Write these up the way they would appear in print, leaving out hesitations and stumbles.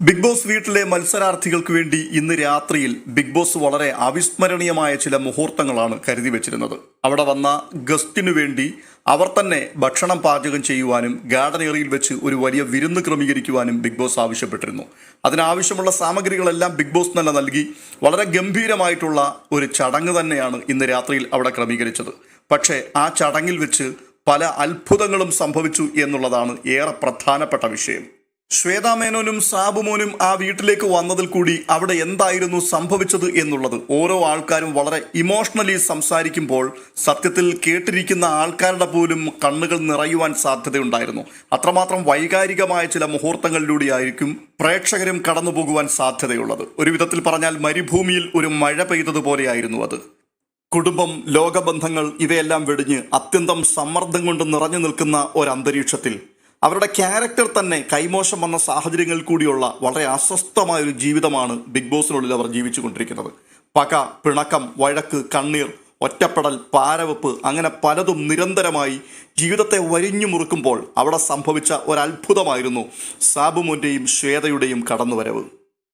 Big boss വീട്ടിലെ മത്സരാർത്ഥികൾക്ക് വേണ്ടി ഇന്ന് രാത്രിയിൽ ബിഗ് ബോസ് വളരെ അവിസ്മരണീയമായ ചില മുഹൂർത്തങ്ങളാണ് കരുതി വെച്ചിരുന്നത്. അവിടെ വന്ന ഗസ്റ്റിനു വേണ്ടി അവർ തന്നെ ഭക്ഷണം പാചകം ചെയ്യുവാനും ഗാർഡൻ ഏറിയയിൽ വെച്ച് ഒരു വലിയ വിരുന്ന് ക്രമീകരിക്കുവാനും ബിഗ് ബോസ് ആവശ്യപ്പെട്ടിരുന്നു. അതിനാവശ്യമുള്ള സാമഗ്രികളെല്ലാം ബിഗ് ബോസ് തന്നെ നൽകി വളരെ ഗംഭീരമായിട്ടുള്ള ഒരു ചടങ്ങ് തന്നെയാണ് ഇന്ന് രാത്രിയിൽ അവിടെ ക്രമീകരിച്ചത്. പക്ഷേ ആ ചടങ്ങിൽ വെച്ച് പല അത്ഭുതങ്ങളും സംഭവിച്ചു എന്നുള്ളതാണ് ഏറെ പ്രധാനപ്പെട്ട വിഷയം. ശ്വേതാ മേനോനും സാബുമോനും ആ വീട്ടിലേക്ക് വന്നതിൽ കൂടി അവിടെ എന്തായിരുന്നു സംഭവിച്ചത് എന്നുള്ളത് ഓരോ ആൾക്കാരും വളരെ ഇമോഷണലി സംസാരിക്കുമ്പോൾ സത്യത്തിൽ കേട്ടിരിക്കുന്ന ആൾക്കാരുടെ പോലും കണ്ണുകൾ നിറയുവാൻ സാധ്യതയുണ്ടായിരുന്നു. അത്രമാത്രം വൈകാരികമായ ചില മുഹൂർത്തങ്ങളിലൂടെയായിരിക്കും പ്രേക്ഷകരും കടന്നു പോകുവാൻ സാധ്യതയുള്ളത്. ഒരു വിധത്തിൽ പറഞ്ഞാൽ മരുഭൂമിയിൽ ഒരു മഴ പെയ്തതുപോലെയായിരുന്നു അത്. കുടുംബം, ലോകബന്ധങ്ങൾ ഇവയെല്ലാം വെടിഞ്ഞ് അത്യന്തം സമ്മർദ്ദം കൊണ്ട് നിറഞ്ഞു നിൽക്കുന്ന ഒരന്തരീക്ഷത്തിൽ അവരുടെ ക്യാരക്ടർ തന്നെ കൈമോശം വന്ന സാഹചര്യങ്ങളിൽ കൂടിയുള്ള വളരെ അസ്വസ്ഥമായൊരു ജീവിതമാണ് ബിഗ് ബോസിനുള്ളിൽ അവർ ജീവിച്ചു കൊണ്ടിരിക്കുന്നത്. പക, പിണക്കം, വഴക്ക്, കണ്ണീർ, ഒറ്റപ്പെടൽ, പാരവെപ്പ്, അങ്ങനെ പലതും നിരന്തരമായി ജീവിതത്തെ വരിഞ്ഞു മുറുക്കുമ്പോൾ അവിടെ സംഭവിച്ച ഒരത്ഭുതമായിരുന്നു സാബുമോന്റെയും ശ്വേതയുടെയും കടന്നുവരവ്.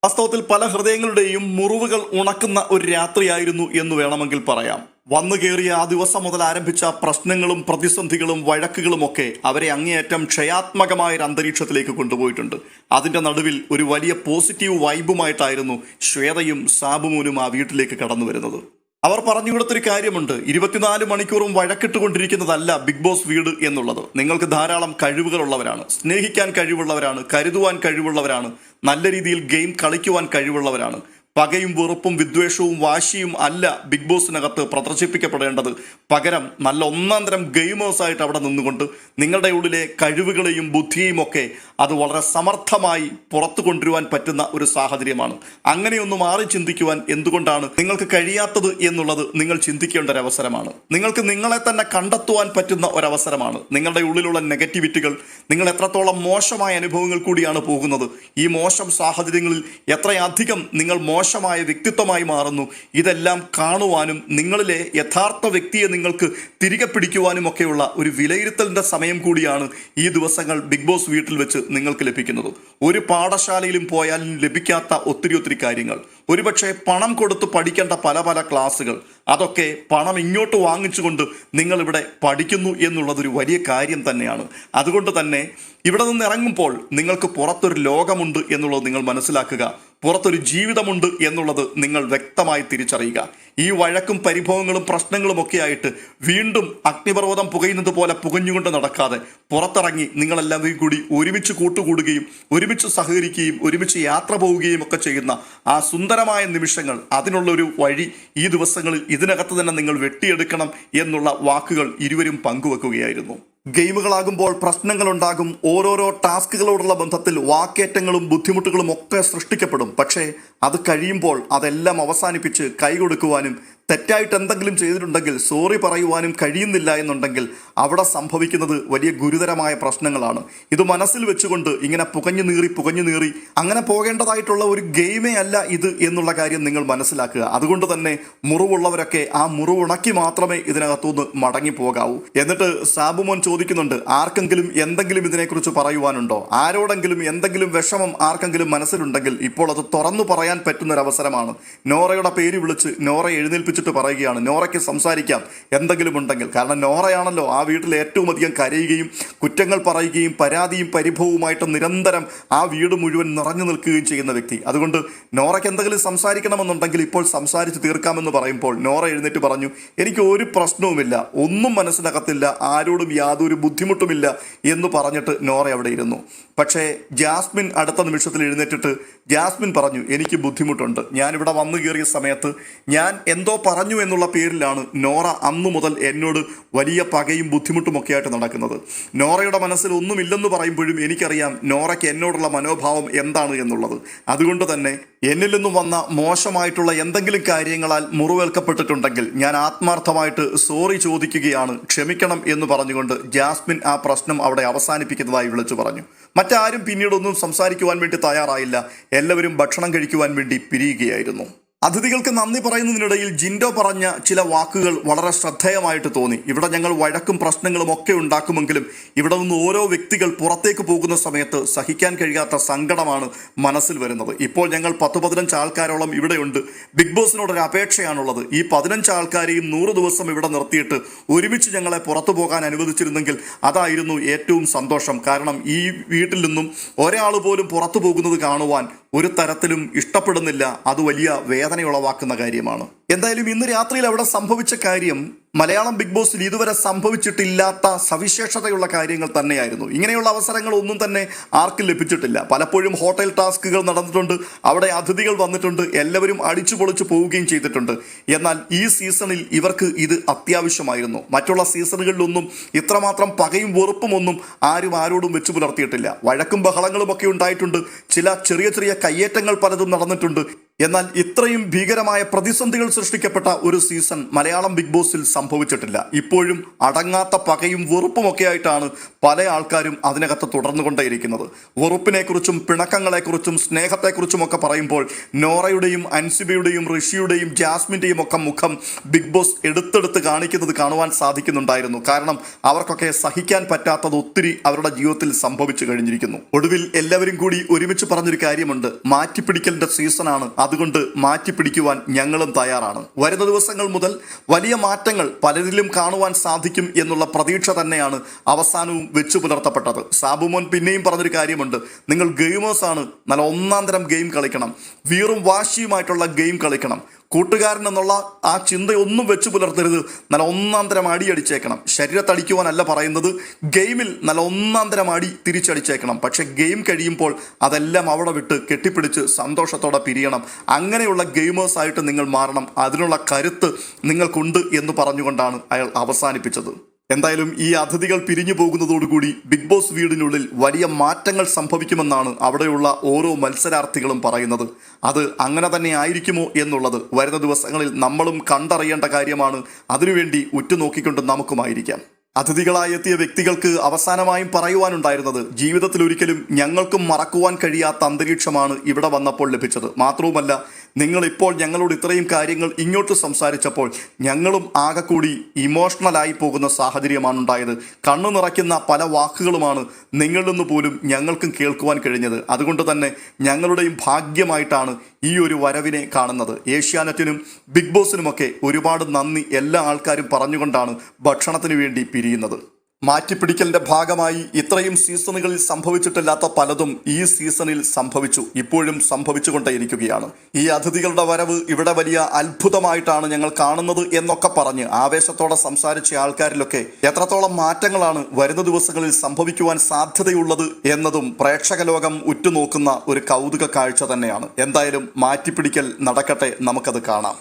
വാസ്തവത്തിൽ പല ഹൃദയങ്ങളുടെയും മുറിവുകൾ ഉണക്കുന്ന ഒരു രാത്രിയായിരുന്നു എന്ന് വേണമെങ്കിൽ പറയാം. വന്നു കയറിയ ആ ദിവസം മുതൽ ആരംഭിച്ച പ്രശ്നങ്ങളും പ്രതിസന്ധികളും വഴക്കുകളുമൊക്കെ അവരെ അങ്ങേയറ്റം ക്ഷയാത്മകമായ ഒരു അന്തരീക്ഷത്തിലേക്ക് കൊണ്ടുപോയിട്ടുണ്ട്. അതിൻ്റെ നടുവിൽ ഒരു വലിയ പോസിറ്റീവ് വൈബുമായിട്ടായിരുന്നു ശ്വേതയും സാബുമോനും ആ വീട്ടിലേക്ക് കടന്നു വരുന്നത്. അവർ പറഞ്ഞു കൊടുത്തൊരു കാര്യമുണ്ട്, 24 മണിക്കൂറും വഴക്കിട്ടുകൊണ്ടിരിക്കുന്നതല്ല ബിഗ് ബോസ് വീട് എന്നുള്ളത്. നിങ്ങൾക്ക് ധാരാളം കഴിവുകളുള്ളവരാണ്, സ്നേഹിക്കാൻ കഴിവുള്ളവരാണ്, കരുതുവാൻ കഴിവുള്ളവരാണ്, നല്ല രീതിയിൽ ഗെയിം കളിക്കുവാൻ കഴിവുള്ളവരാണ്. പകയും വെറുപ്പും വിദ്വേഷവും വാശിയും അല്ല ബിഗ് ബോസിനകത്ത് പ്രദർശിപ്പിക്കപ്പെടേണ്ടത്. പകരം നല്ല ഒന്നാം തരം ഗെയിമേഴ്സായിട്ട് അവിടെ നിന്നുകൊണ്ട് നിങ്ങളുടെ ഉള്ളിലെ കഴിവുകളെയും ബുദ്ധിയെയും ഒക്കെ അത് വളരെ സമർത്ഥമായി പുറത്തു കൊണ്ടുവരുവാൻ പറ്റുന്ന ഒരു സാഹചര്യമാണ്. അങ്ങനെയൊന്ന് മാറി ചിന്തിക്കുവാൻ എന്തുകൊണ്ടാണ് നിങ്ങൾക്ക് കഴിയാത്തത് എന്നുള്ളത് നിങ്ങൾ ചിന്തിക്കേണ്ട ഒരവസരമാണ്. നിങ്ങൾക്ക് നിങ്ങളെ തന്നെ കണ്ടെത്തുവാൻ പറ്റുന്ന ഒരവസരമാണ്. നിങ്ങളുടെ ഉള്ളിലുള്ള നെഗറ്റിവിറ്റികൾ, നിങ്ങൾ എത്രത്തോളം മോശമായ അനുഭവങ്ങൾ കൂടിയാണ് പോകുന്നത്, ഈ മോശം സാഹചര്യങ്ങളിൽ എത്രയധികം നിങ്ങൾ മോശമായ വ്യക്തിത്വമായി മാറുന്നു, ഇതെല്ലാം കാണുവാനും നിങ്ങളിലെ യഥാർത്ഥ വ്യക്തിയെ നിങ്ങൾക്ക് തിരികെ പിടിക്കുവാനും ഒക്കെയുള്ള ഒരു വിലയിരുത്തലിൻ്റെ സമയം കൂടിയാണ് ഈ ദിവസങ്ങൾ ബിഗ് ബോസ് വീട്ടിൽ വെച്ച് നിങ്ങൾക്ക് ലഭിക്കുന്നത്. ഒരു പാഠശാലയിലും പോയാലും ലഭിക്കാത്ത ഒത്തിരി കാര്യങ്ങൾ, ഒരുപക്ഷെ പണം കൊടുത്ത് പഠിക്കേണ്ട പല ക്ലാസ്സുകൾ, അതൊക്കെ പണം ഇങ്ങോട്ട് വാങ്ങിച്ചുകൊണ്ട് നിങ്ങളിവിടെ പഠിക്കുന്നു എന്നുള്ളതൊരു വലിയ കാര്യം തന്നെയാണ്. അതുകൊണ്ട് തന്നെ ഇവിടെ നിന്ന് ഇറങ്ങുമ്പോൾ നിങ്ങൾക്ക് പുറത്തൊരു ലോകമുണ്ട് എന്നുള്ളത് നിങ്ങൾ മനസ്സിലാക്കുക, പുറത്തൊരു ജീവിതമുണ്ട് എന്നുള്ളത് നിങ്ങൾ വ്യക്തമായി തിരിച്ചറിയുക. ഈ വഴക്കും പരിഭവങ്ങളും പ്രശ്നങ്ങളും ഒക്കെ ആയിട്ട് വീണ്ടും അഗ്നിപർവ്വതം പുകയുന്നത് പോലെ പുകഞ്ഞുകൊണ്ട് നടക്കാതെ പുറത്തിറങ്ങി നിങ്ങളെല്ലാവരും കൂടി ഒരുമിച്ച് കൂട്ടുകൂടുകയും ഒരുമിച്ച് സഹകരിക്കുകയും ഒരുമിച്ച് യാത്ര പോവുകയും ഒക്കെ ചെയ്യുന്ന ആ സുന്ദരമായ നിമിഷങ്ങൾ, അതിനുള്ളൊരു വഴി ഈ ദിവസങ്ങളിൽ ഇതിനകത്ത് തന്നെ നിങ്ങൾ വെട്ടിയെടുക്കണം എന്നുള്ള വാക്കുകൾ ഇരുവരും പങ്കുവെക്കുകയായിരുന്നു. ഗെയിമുകളാകുമ്പോൾ പ്രശ്നങ്ങളുണ്ടാകും. ഓരോരോ ടാസ്കുകളോടുള്ള ബന്ധത്തിൽ വാക്കേറ്റങ്ങളും ബുദ്ധിമുട്ടുകളും ഒക്കെ സൃഷ്ടിക്കപ്പെടും. പക്ഷേ അത് കഴിയുമ്പോൾ അതെല്ലാം അവസാനിപ്പിച്ച് കൈകൊടുക്കുവാനും തെറ്റായിട്ട് എന്തെങ്കിലും ചെയ്തിട്ടുണ്ടെങ്കിൽ സോറി പറയുവാനും കഴിയുന്നില്ല എന്നുണ്ടെങ്കിൽ അവിടെ സംഭവിക്കുന്നത് വലിയ ഗുരുതരമായ പ്രശ്നങ്ങളാണ്. ഇത് മനസ്സിൽ വെച്ചുകൊണ്ട് ഇങ്ങനെ പുകഞ്ഞു നീറി അങ്ങനെ പോകേണ്ടതായിട്ടുള്ള ഒരു ഗെയിമേ അല്ല ഇത് എന്നുള്ള കാര്യം നിങ്ങൾ മനസ്സിലാക്കുക. അതുകൊണ്ട് തന്നെ മുറിവുള്ളവരൊക്കെ ആ മുറിവുണക്കി മാത്രമേ ഇതിനകത്തുനിന്ന് മടങ്ങി പോകാവൂ. എന്നിട്ട് സാബുമോൻ ചോദിക്കുന്നുണ്ട്, ആർക്കെങ്കിലും എന്തെങ്കിലും ഇതിനെക്കുറിച്ച് പറയുവാനുണ്ടോ? ആരോടെങ്കിലും എന്തെങ്കിലും വിഷമം ആർക്കെങ്കിലും മനസ്സിലുണ്ടെങ്കിൽ ഇപ്പോൾ അത് തുറന്നു പറയാൻ പറ്റുന്നൊരവസരമാണ്. നോറയുടെ പേര് വിളിച്ച് നോറയെ എഴുന്നേൽപ്പിച്ചിട്ട് പറയുകയാണ്, നോറയ്ക്ക് സംസാരിക്കാം എന്തെങ്കിലും ഉണ്ടെങ്കിൽ. കാരണം നോറയാണല്ലോ ആ വീട്ടിൽ ഏറ്റവും അധികം കരയുകയും കുറ്റങ്ങൾ പറയുകയും പരാതിയും പരിഭവവുമായിട്ട് നിരന്തരം ആ വീട് മുഴുവൻ നിറഞ്ഞു നിൽക്കുകയും ചെയ്യുന്ന വ്യക്തി. അതുകൊണ്ട് നോറയ്ക്ക് എന്തെങ്കിലും സംസാരിക്കണമെന്നുണ്ടെങ്കിൽ ഇപ്പോൾ സംസാരിച്ച് തീർക്കാമെന്ന് പറയുമ്പോൾ നോറ എഴുന്നേറ്റ് പറഞ്ഞു, എനിക്ക് ഒരു പ്രശ്നവുമില്ല, ഒന്നും മനസ്സിനകത്തില്ല, ആരോടും യാതൊരു ബുദ്ധിമുട്ടുമില്ല എന്ന് പറഞ്ഞിട്ട് നോറ അവിടെ ഇരുന്നു. പക്ഷേ ജാസ്മിൻ അടുത്ത നിമിഷത്തിൽ എഴുന്നേറ്റിട്ട് ജാസ്മിൻ പറഞ്ഞു, എനിക്ക് ബുദ്ധിമുട്ടുണ്ട്, ഞാനിവിടെ വന്നു കയറിയ സമയത്ത് ഞാൻ എന്തോ പറഞ്ഞു എന്നുള്ള പേരിലാണ് നോറ അന്നു മുതൽ എന്നോട് വലിയ പകയും ബുദ്ധിമുട്ടുമൊക്കെ ആയിട്ട് നടക്കുന്നത്. നോറയുടെ മനസ്സിൽ ഒന്നുമില്ലെന്ന് പറയുമ്പോഴും എനിക്കറിയാം നോറയ്ക്ക് എന്നോടുള്ള മനോഭാവം എന്താണ് എന്നുള്ളത്. അതുകൊണ്ട് തന്നെ എന്നിൽ നിന്നും വന്ന മോശമായിട്ടുള്ള എന്തെങ്കിലും കാര്യങ്ങളാൽ മുറിവേൽക്കപ്പെട്ടിട്ടുണ്ടെങ്കിൽ ഞാൻ ആത്മാർത്ഥമായിട്ട് സോറി ചോദിക്കുകയാണ്, ക്ഷമിക്കണം എന്ന് പറഞ്ഞുകൊണ്ട് ജാസ്മിൻ ആ പ്രശ്നം അവിടെ അവസാനിപ്പിക്കുന്നതായി വിളിച്ചു പറഞ്ഞു. മറ്റാരും പിന്നീടൊന്നും സംസാരിക്കുവാൻ വേണ്ടി തയ്യാറായില്ല. എല്ലാവരും ഭക്ഷണം കഴിക്കുവാൻ വേണ്ടി പിരിയുകയായിരുന്നു. അതിഥികൾക്ക് നന്ദി പറയുന്നതിനിടയിൽ ജിൻഡോ പറഞ്ഞ ചില വാക്കുകൾ വളരെ ശ്രദ്ധേയമായിട്ട് തോന്നി. ഇവിടെ ഞങ്ങൾ വഴക്കും പ്രശ്നങ്ങളും ഒക്കെ ഉണ്ടാക്കുമെങ്കിലും ഇവിടെ നിന്ന് ഓരോ വ്യക്തികൾ പുറത്തേക്ക് പോകുന്ന സമയത്ത് സഹിക്കാൻ കഴിയാത്ത സങ്കടമാണ് മനസ്സിൽ വരുന്നത്. ഇപ്പോൾ ഞങ്ങൾ 10-15 ആൾക്കാരോളം ഇവിടെയുണ്ട്. ബിഗ് ബോസിനോടൊരു അപേക്ഷയാണുള്ളത്. ഈ 15 ആൾക്കാരെയും 100 ദിവസം ഇവിടെ നിർത്തിയിട്ട് ഒരുമിച്ച് ഞങ്ങളെ പുറത്തു പോകാൻ അനുവദിച്ചിരുന്നെങ്കിൽ അതായിരുന്നു ഏറ്റവും സന്തോഷം. കാരണം ഈ വീട്ടിൽ നിന്നും ഒരാൾ പോലും പുറത്തു പോകുന്നത് കാണുവാൻ ഒരു തരത്തിലും ഇഷ്ടപ്പെടുന്നില്ല. അത് വലിയ വേദനയുളവാക്കുന്ന കാര്യമാണ്. എന്തായാലും ഇന്ന് രാത്രിയിൽ അവിടെ സംഭവിച്ച കാര്യം മലയാളം ബിഗ് ബോസിൽ ഇതുവരെ സംഭവിച്ചിട്ടില്ലാത്ത സവിശേഷതയുള്ള കാര്യങ്ങൾ തന്നെയായിരുന്നു. ഇങ്ങനെയുള്ള അവസരങ്ങൾ ഒന്നും തന്നെ ആർക്കും ലഭിച്ചിട്ടില്ല. പലപ്പോഴും ഹോട്ടൽ ടാസ്കുകൾ നടന്നിട്ടുണ്ട്, അവിടെ അതിഥികൾ വന്നിട്ടുണ്ട്, എല്ലാവരും അടിച്ചു പൊളിച്ചു പോവുകയും ചെയ്തിട്ടുണ്ട്. എന്നാൽ ഈ സീസണിൽ ഇവർക്ക് ഇത് അത്യാവശ്യമായിരുന്നു. മറ്റുള്ള സീസണുകളിലൊന്നും ഇത്രമാത്രം പകയും വെറുപ്പും ഒന്നും ആരും ആരോടും വെച്ചു പുലർത്തിയിട്ടില്ല. വഴക്കും ബഹളങ്ങളും ഒക്കെ ഉണ്ടായിട്ടുണ്ട്, ചില ചെറിയ ചെറിയ കയ്യേറ്റങ്ങൾ പലതും നടന്നിട്ടുണ്ട്. എന്നാൽ ഇത്രയും ഭീകരമായ പ്രതിസന്ധികൾ സൃഷ്ടിക്കപ്പെട്ട ഒരു സീസൺ മലയാളം ബിഗ് ബോസിൽ സംഭവിച്ചിട്ടില്ല. ഇപ്പോഴും അടങ്ങാത്ത പകയും വെറുപ്പുമൊക്കെ ആയിട്ടാണ് പല ആൾക്കാരും അതിനകത്ത് തുടർന്നുകൊണ്ടേയിരിക്കുന്നത്. വെറുപ്പിനെക്കുറിച്ചും പിണക്കങ്ങളെക്കുറിച്ചും സ്നേഹത്തെക്കുറിച്ചും ഒക്കെ പറയുമ്പോൾ നോറയുടെയും അൻസിബയുടെയും ഋഷിയുടെയും ജാസ്മിൻ്റെയും ഒക്കെ മുഖം ബിഗ് ബോസ് എടുത്തെടുത്ത് കാണിക്കുന്നത് കാണുവാൻ സാധിക്കുന്നുണ്ടായിരുന്നു. കാരണം അവർക്കൊക്കെ സഹിക്കാൻ പറ്റാത്തത് ഒത്തിരി അവരുടെ ജീവിതത്തിൽ സംഭവിച്ചു കഴിഞ്ഞിരിക്കുന്നു. ഒടുവിൽ എല്ലാവരും കൂടി ഒരുമിച്ച് പറഞ്ഞൊരു കാര്യമുണ്ട്, മാറ്റിപ്പിടിക്കലിന്റെ സീസണാണ്, അതുകൊണ്ട് മാറ്റിപ്പിടിക്കുവാൻ ഞങ്ങളും തയ്യാറാണ്. വരുന്ന ദിവസങ്ങൾ മുതൽ വലിയ മാറ്റങ്ങൾ പലരിലും കാണുവാൻ സാധിക്കും എന്നുള്ള പ്രതീക്ഷ തന്നെയാണ് അവസാനവും വെച്ചു പുലർത്തപ്പെട്ടത്. സാബുമോൻ പിന്നെയും പറഞ്ഞൊരു കാര്യമുണ്ട്, നിങ്ങൾ ഗെയിമേഴ്സാണ്, നല്ല ഒന്നാം തരം ഗെയിം കളിക്കണം, വീറും വാശിയുമായിട്ടുള്ള ഗെയിം കളിക്കണം. കൂട്ടുകാരൻ എന്നുള്ള ആ ചിന്തയൊന്നും വെച്ചു പുലർത്തരുത്, നല്ല ഒന്നാം തരം അടി അടിച്ചേക്കണം. ശരീരത്തടിക്കുവാനല്ല പറയുന്നത്, ഗെയിമിൽ നല്ല ഒന്നാം തരം അടി തിരിച്ചടിച്ചേക്കണം. പക്ഷെ ഗെയിം കഴിയുമ്പോൾ അതെല്ലാം അവിടെ വിട്ട് കെട്ടിപ്പിടിച്ച് സന്തോഷത്തോടെ പിരിയണം. അങ്ങനെയുള്ള ഗെയിമേഴ്സായിട്ട് നിങ്ങൾ മാറണം, അതിനുള്ള കരുത്ത് നിങ്ങൾക്കുണ്ട് എന്ന് പറഞ്ഞുകൊണ്ടാണ് അയാൾ അവസാനിപ്പിച്ചത്. എന്തായാലും ഈ അതിഥികൾ പിരിഞ്ഞു പോകുന്നതോടുകൂടി ബിഗ് ബോസ് വീടിനുള്ളിൽ വലിയ മാറ്റങ്ങൾ സംഭവിക്കുമെന്നാണ് അവിടെയുള്ള ഓരോ മത്സരാർത്ഥികളും പറയുന്നത്. അത് അങ്ങനെ തന്നെ ആയിരിക്കുമോ എന്നുള്ളത് വരുന്ന ദിവസങ്ങളിൽ നമ്മളും കണ്ടറിയേണ്ട കാര്യമാണ്. അതിനുവേണ്ടി ഉറ്റുനോക്കിക്കൊണ്ട് നമുക്കുമായിരിക്കാം. അതിഥികളായി എത്തിയ വ്യക്തികൾക്ക് അവസാനമായും പറയുവാനുണ്ടായിരുന്നത്, ജീവിതത്തിൽ ഒരിക്കലും ഞങ്ങൾക്കും മറക്കുവാൻ കഴിയാത്ത അന്തരീക്ഷമാണ് ഇവിടെ വന്നപ്പോൾ ലഭിച്ചത്. മാത്രവുമല്ല, നിങ്ങളിപ്പോൾ ഞങ്ങളോട് ഇത്രയും കാര്യങ്ങൾ ഇങ്ങോട്ട് സംസാരിച്ചപ്പോൾ ഞങ്ങളും ആകെ കൂടി ഇമോഷണലായി പോകുന്ന സാഹചര്യമാണ് ഉണ്ടായത്. കണ്ണു നിറയ്ക്കുന്ന പല വാക്കുകളുമാണ് നിങ്ങളിൽ നിന്ന് പോലും ഞങ്ങൾക്കും കേൾക്കുവാൻ കഴിഞ്ഞത്. അതുകൊണ്ട് തന്നെ ഞങ്ങളുടെയും ഭാഗ്യമായിട്ടാണ് ഈ ഒരു വരവിനെ കാണുന്നത്. ഏഷ്യാനെറ്റിനും ബിഗ് ബോസിനുമൊക്കെ ഒരുപാട് നന്ദി എല്ലാ ആൾക്കാരും പറഞ്ഞുകൊണ്ടാണ് ഭക്ഷണത്തിന് വേണ്ടി പിരിയുന്നത്. മാറ്റിപ്പിടിക്കലിന്റെ ഭാഗമായി ഇത്രയും സീസണുകളിൽ സംഭവിച്ചിട്ടില്ലാത്ത പലതും ഈ സീസണിൽ സംഭവിച്ചു, ഇപ്പോഴും സംഭവിച്ചുകൊണ്ടേയിരിക്കുകയാണ്. ഈ അതിഥികളുടെ വരവ് ഇവിടെ വലിയ അത്ഭുതമായിട്ടാണ് ഞങ്ങൾ കാണുന്നത് എന്നൊക്കെ പറഞ്ഞ് ആവേശത്തോടെ സംസാരിച്ച ആൾക്കാരിലൊക്കെ എത്രത്തോളം മാറ്റങ്ങളാണ് വരുന്ന ദിവസങ്ങളിൽ സംഭവിക്കുവാൻ സാധ്യതയുള്ളത് എന്നതും പ്രേക്ഷക ലോകം ഉറ്റുനോക്കുന്ന ഒരു കൗതുക കാഴ്ച തന്നെയാണ്. എന്തായാലും മാറ്റിപ്പിടിക്കൽ നടക്കട്ടെ, നമുക്കത് കാണാം.